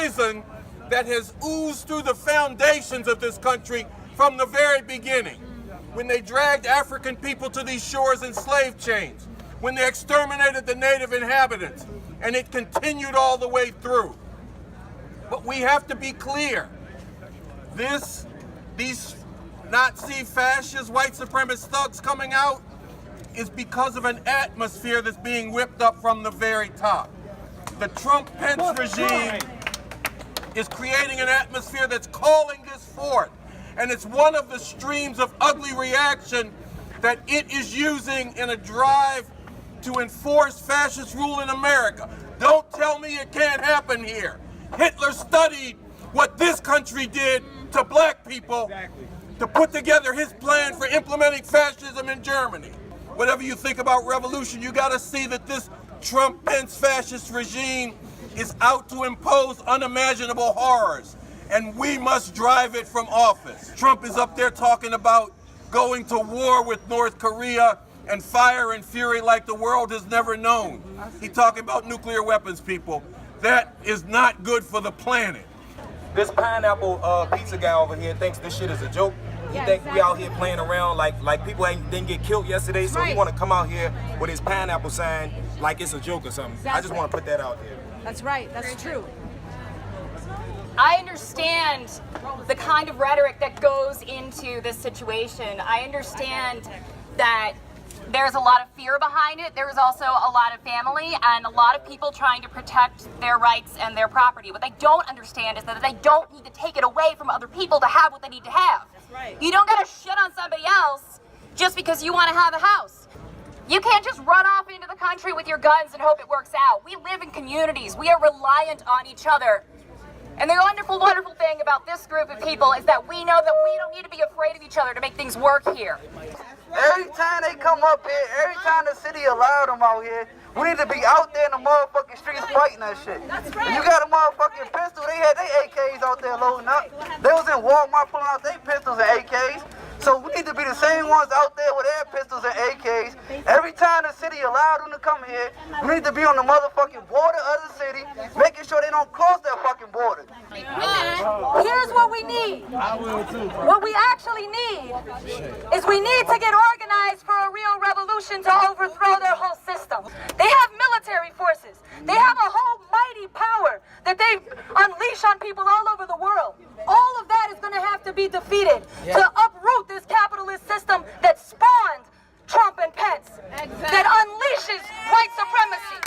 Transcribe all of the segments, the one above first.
poison that has oozed through the foundations of this country from the very beginning. When they dragged African people to these shores in slave chains, when they exterminated the native inhabitants, and it continued all the way through. But we have to be clear. These Nazi, fascist, white supremacist thugs coming out is because of an atmosphere that's being whipped up from the very top. The Trump-Pence regime is creating an atmosphere that's calling this forth. And it's one of the streams of ugly reaction that it is using in a drive to enforce fascist rule in America. Don't tell me it can't happen here. Hitler studied what this country did to black people to put together his plan for implementing fascism in Germany. Whatever you think about revolution, you gotta see that this Trump-Pence fascist regime is out to impose unimaginable horrors, and we must drive it from office. Trump is up there talking about going to war with North Korea and fire and fury like the world has never known. He's talking about nuclear weapons, people. That is not good for the planet. This pineapple pizza guy over here thinks this shit is a joke. He think we out here playing around like people didn't get killed yesterday, so he want to come out here with his pineapple sign like it's a joke or something. I just want to put that out there. That's right. That's true. I understand the kind of rhetoric that goes into this situation. I understand that there's a lot of fear behind it. There's also a lot of family and a lot of people trying to protect their rights and their property. What they don't understand is that they don't need to take it away from other people to have what they need to have. That's right. You don't gotta shit on somebody else just because you want to have a house. You can't just run off into the country with your guns and hope it works out. We live in communities. We are reliant on each other. And the wonderful, wonderful thing about this group of people is that we know that we don't need to be afraid of each other to make things work here. Every time they come up here, every time the city allow them out here, we need to be out there in the motherfucking streets fighting that shit. That's right. And you got a motherfucking pistol, they had their AKs out there loading up. They was in Walmart pulling out their pistols and AKs. So we need to be the same ones out there with their pistols and AKs. Every time the city allowed them to come here, we need to be on the motherfucking border of the city, making sure they don't cross that fucking border. Here's what we need. What we actually need is we need to get organized for a real revolution to overthrow their whole system. They have military forces. They have a whole mighty power that they unleash on people all over the world. All of that is going to have to be defeated to uproot this capitalist system that spawned Trump and Pence, that unleashes white supremacy.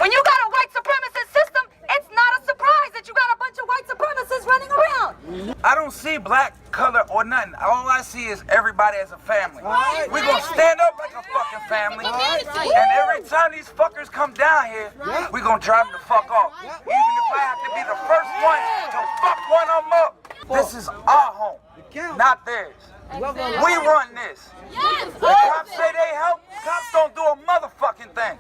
When you got a white supremacist system, it's not a surprise that you got a bunch of white supremacists running around. I don't see black, color, or nothing. All I see is everybody as a family. We're going to stand up like a fucking family. And every time these fuckers come down here, we're going to drive them the fuck off. Even if I have to be the first one to fuck one of them up. This is our home, not theirs. We run this. The cops say they help. Cops don't do a motherfucking thing.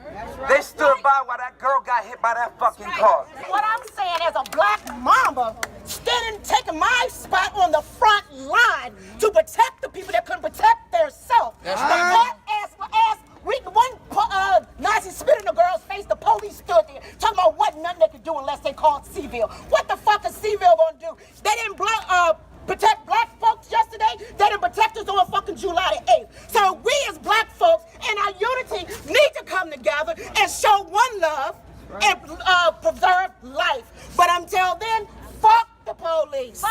They stood by while that girl got hit by that fucking car. What I'm saying as a black mama, standing, taking my spot on the front line to protect the people that couldn't protect themselves. That's right. Ass for ass. One Nazi spit in the girl's face, the police stood there talking about what nothing they could do unless they called Seville. What the fuck is Seville gonna do? They didn't protect black folks yesterday. They didn't protect us on fucking July the 8th. So we as black folks in our unity need to come together and show one love and preserve life. But until then, fuck the police.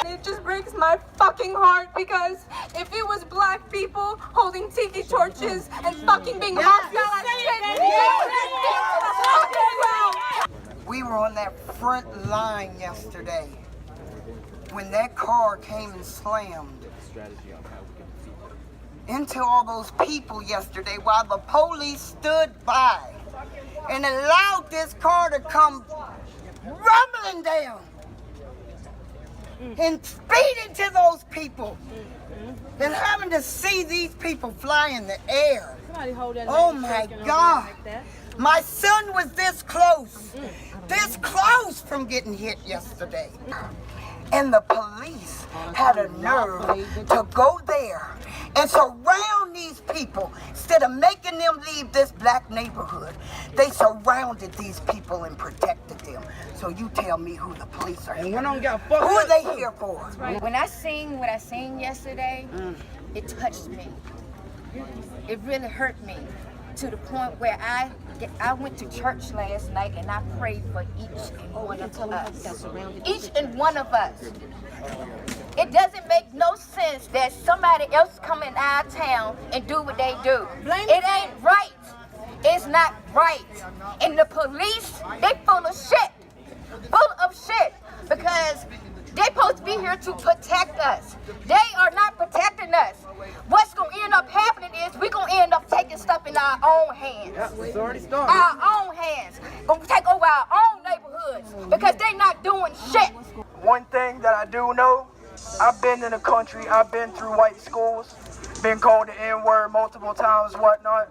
It just breaks my fucking heart because if it was black people holding tiki torches and fucking being hostile as shit, we were on that front line yesterday when that car came and slammed into all those people yesterday while the police stood by and allowed this car to come rumbling down and speed into those people. And having to see these people fly in the air. Oh my God. My son was this close from getting hit yesterday. And the police had a nerve to go there and surround these people. Instead of making them leave this black neighborhood, they surrounded these people and protected them. So So you tell me who the police are here. And one of them got fucked. Who are they here for? When I seen what I seen yesterday, it touched me. It really hurt me to the point where I went to church last night and I prayed for each and one of us. Each and one of us. It doesn't make no sense that somebody else come in our town and do what they do. It ain't right. It's not right. And the police, they full of shit. Full of shit. Because they supposed to be here to protect us. They are not protecting us. What's going to end up happening is we're going to end up taking stuff in our own hands. Yeah, it's already started. Our own hands. Going to take over our own neighborhoods because they not doing shit. One thing that I do know, I've been in the country, I've been through white schools, been called the N-word multiple times, whatnot.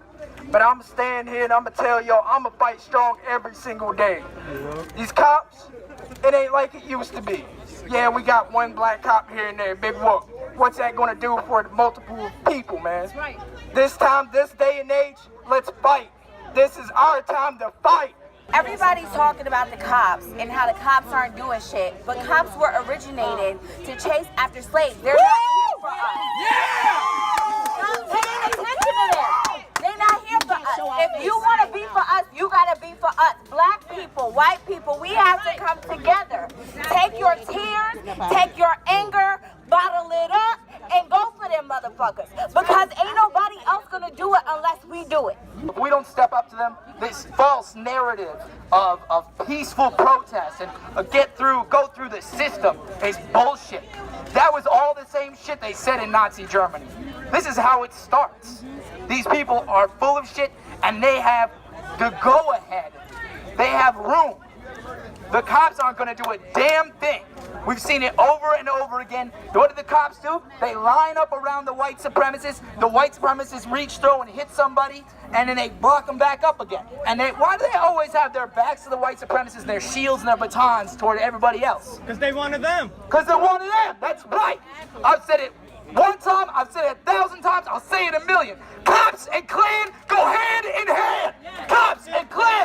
But I'm staying here and I'm gonna tell y'all, I'm gonna fight strong every single day. These cops, it ain't like it used to be. Yeah, we got one black cop here and there, big whoop. What's that gonna do for the multiple people, man? That's right. This time, this day and age, let's fight. This is our time to fight. Everybody's talking about the cops and how the cops aren't doing shit, but cops were originated to chase after slaves. They're not here for us. Yeah! Pay attention to this. They're not here for us. If you want to be for us, you gotta be for us. Black people, white people, we have to come together. Take your tears, take your anger, bottle it up, and go for them motherfuckers. Because ain't nobody else gonna do it unless we do it. If we don't step up to them, this false narrative of peaceful protest and go through the system is bullshit. That was all the same shit they said in Nazi Germany. This is how it starts. These people are full of shit and they have the go-ahead. They have room. The cops aren't gonna do a damn thing. We've seen it over and over again. What do the cops do? They line up around the white supremacists. The white supremacists reach through and hit somebody, and then they block them back up again. And why do they always have their backs to the white supremacists, their shields and their batons toward everybody else? Because they wanted them. Because they wanted them. That's right. I've said it one time, I've said it 1,000 times, I'll say it 1,000,000. Cops and Klan go hand in hand. Cops and Klan